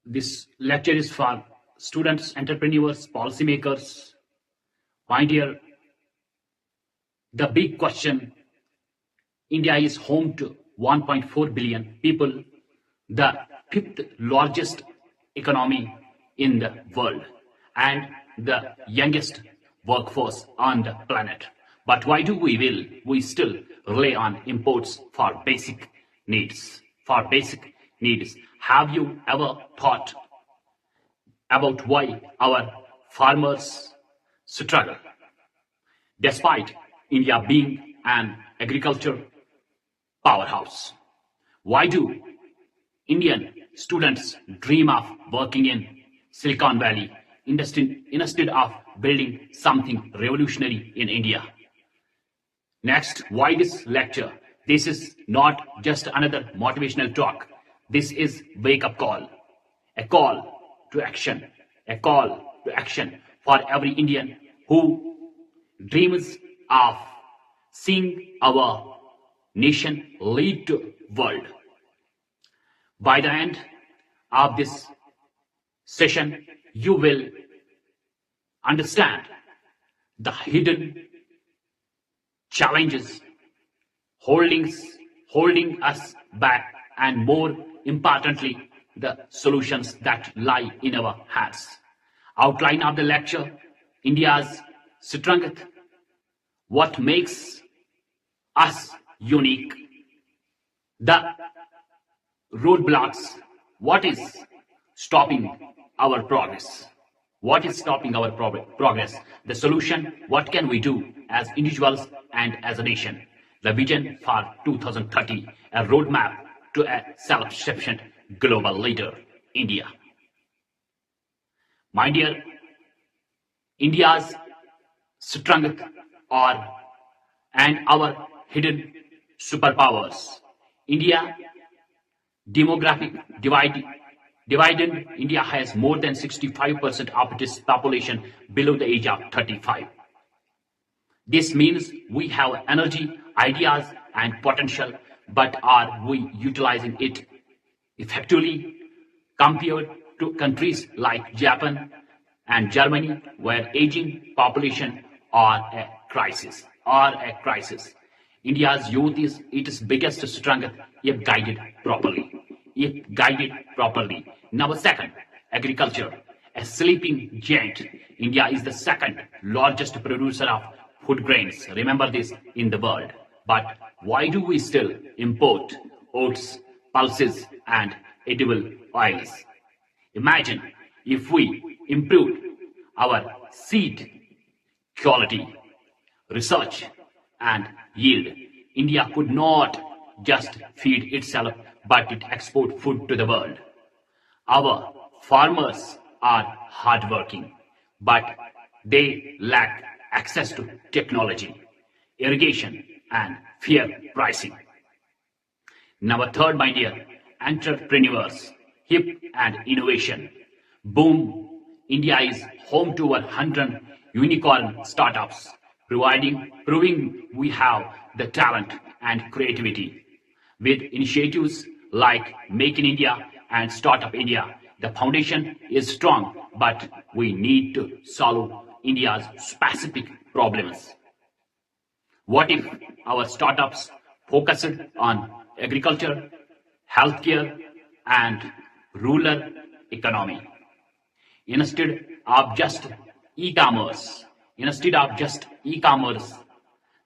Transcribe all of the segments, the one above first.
This lecture is for students, entrepreneurs, policymakers. My dear, the big question, India is home to 1.4 billion people, the fifth largest economy in the world, and the youngest workforce on the planet. But why do we still rely on imports for basic needs? For basic needs. Have you ever thought about why our farmers struggle? Despite India being an agriculture powerhouse, why do Indian students dream of working in Silicon Valley instead of building something revolutionary in India? Next, why this lecture? This is not just another motivational talk. This is wake-up call, a call to action, a call to action for every Indian who dreams of seeing our nation lead to world. By the end of this session, you will understand the hidden challenges holding us back, and more importantly, the solutions that lie in our hands. Outline of the lecture: India's strength, what makes us unique, the roadblocks, what is stopping our progress, what is stopping our progress, the solution, what can we do as individuals and as a nation, the vision for 2030, a roadmap to a self-sufficient global leader, India. My dear, India's strength and our hidden superpowers. India demographic dividend. India has more than 65% of its population below the age of 35. This means we have energy, ideas, and potential, but are we utilizing it effectively compared to countries like Japan and Germany, where aging population are a crisis? India's youth is its biggest strength if guided properly. Number second, agriculture, a sleeping giant. India is the second largest producer of food grains, remember this, in the world. But why do we still import oats, pulses, and edible oils? Imagine if we improved our seed quality, research, and yield. India could not just feed itself, but it export food to the world. Our farmers are hardworking, but they lack access to technology, irrigation, and fair pricing. Number third, my dear, entrepreneurs, hip and innovation. Boom! India is home to 100 unicorn startups, proving we have the talent and creativity. With initiatives like Make in India and Startup India, the foundation is strong, but we need to solve India's specific problems. What if our startups focused on agriculture, healthcare, and rural economy? Instead of just e-commerce,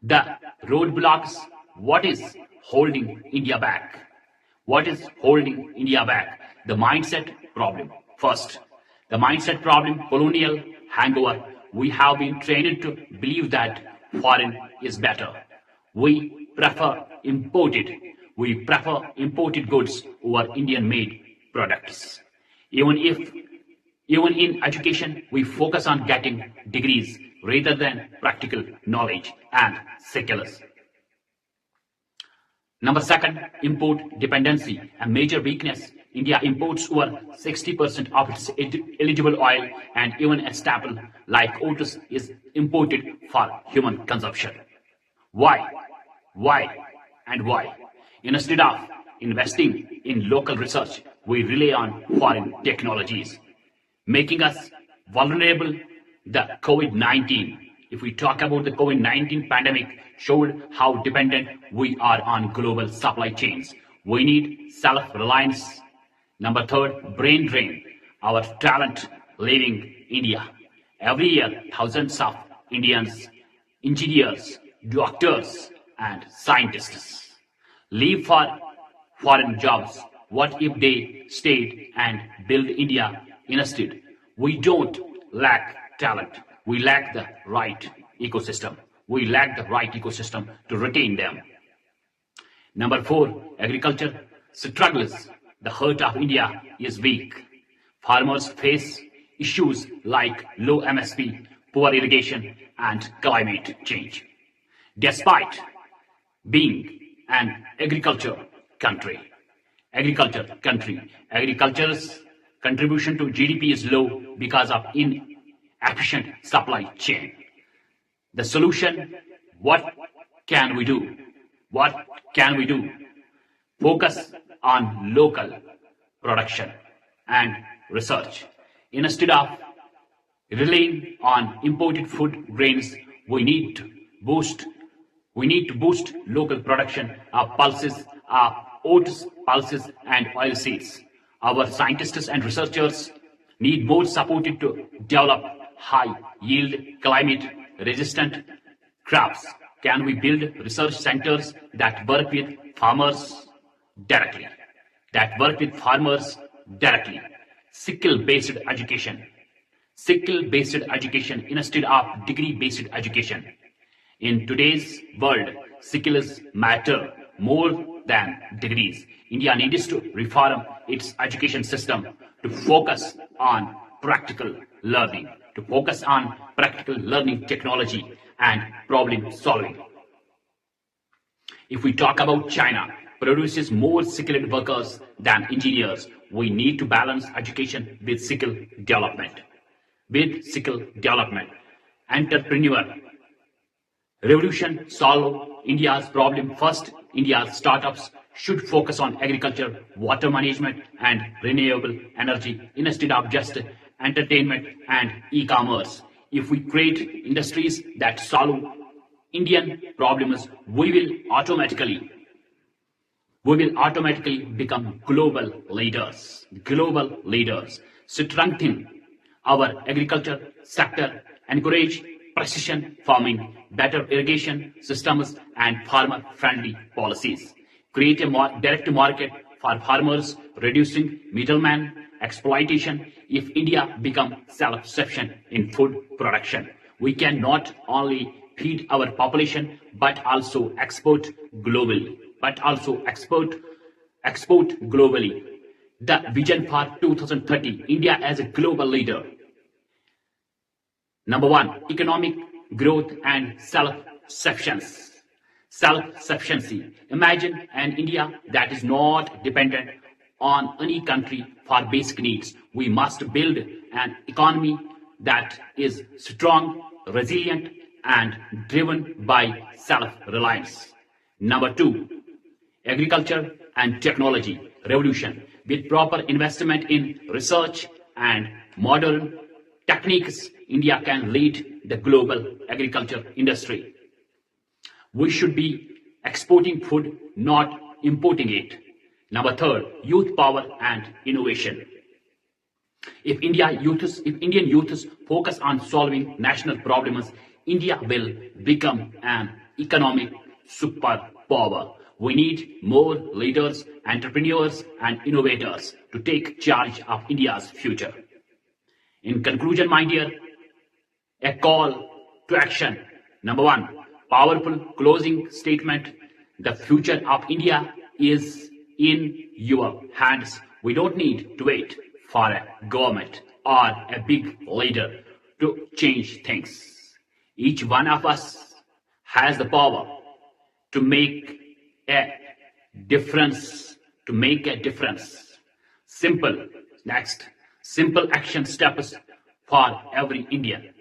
the roadblocks, what is holding India back? The mindset problem. First, the mindset problem, colonial hangover. We have been trained to believe that foreign is better. We prefer imported goods over Indian-made products. Even in education, we focus on getting degrees rather than practical knowledge and skills. Number second, import dependency, a major weakness. India imports over 60% of its eligible oil, and even a staple like oats is imported for human consumption. Why? Instead of investing in local research, we rely on foreign technologies, making us vulnerable. The COVID-19, if we talk about the COVID-19 pandemic, showed how dependent we are on global supply chains. We need self-reliance. Number third, brain drain. Our talent leaving India. Every year, thousands of Indians, engineers, doctors, and scientists leave for foreign jobs. What if they stayed and build India instead? We don't lack talent. We lack the right ecosystem. We lack the right ecosystem to retain them. Number four, agriculture struggles. The heart of India is weak. Farmers face issues like low MSP, poor irrigation, and climate change. Despite being an agriculture's contribution to GDP is low because of inefficient supply chain. The solution, what can we do? What can we do? Focus on local production and research. Instead of relying on imported food grains, we need to boost local production of pulses, of oats, pulses, and oilseeds. Our scientists and researchers need more support to develop high yield, climate resistant crops. Can we build research centers that work with farmers directly? Skill-based education instead of degree-based education. In today's world, skills matter more than degrees. India needs to reform its education system to focus on practical learning, technology, and problem solving. If we talk about China, produces more skilled workers than engineers. We need to balance education with skill development. Entrepreneur revolution solve India's problem first. India's startups should focus on agriculture, water management, and renewable energy instead of just entertainment and e-commerce. If we create industries that solve Indian problems, we will automatically become global leaders. Strengthen our agriculture sector, encourage precision farming, better irrigation systems, and farmer-friendly policies. Create a direct market for farmers, reducing middleman exploitation. If India becomes self-sufficient in food production, we can not only feed our population but also export globally. The vision for 2030, India as a global leader. Number one, economic growth and self-sufficiency. Imagine an India that is not dependent on any country for basic needs. We must build an economy that is strong, resilient, and driven by self-reliance. Number two, agriculture and technology revolution. With proper investment in research and modern techniques, India can lead the global agriculture industry. We should be exporting food, not importing it. Number third, youth power and innovation. If Indian youths focus on solving national problems, India will become an economic superpower. We need more leaders, entrepreneurs, and innovators to take charge of India's future. In conclusion, my dear, a call to action. Number one, powerful closing statement. The future of India is in your hands. We don't need to wait for a government or a big leader to change things. Each one of us has the power to make a difference. Simple action steps for every Indian.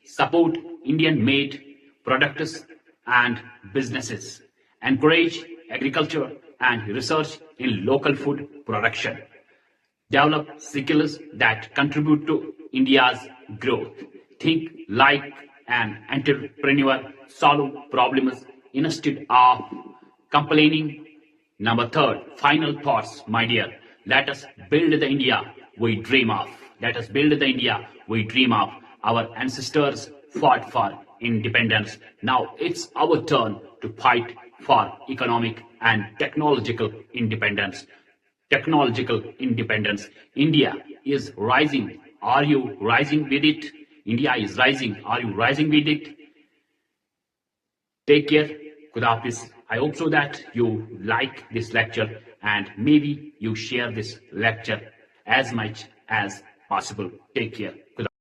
Support Indian-made products and businesses. Encourage agriculture and research in local food production. Develop skills that contribute to India's growth. Think like an entrepreneur, solve problems instead of complaining. Number third, final thoughts, my dear. Let us build the India we dream of. Let us build the India we dream of. Our ancestors fought for independence. Now it's our turn to fight for economic and technological independence. Technological independence. India is rising. Are you rising with it? India is rising. Are you rising with it? Take care. Khuda Hafiz. I hope so that you like this lecture and maybe you share this lecture as much as possible. Take care. Khuda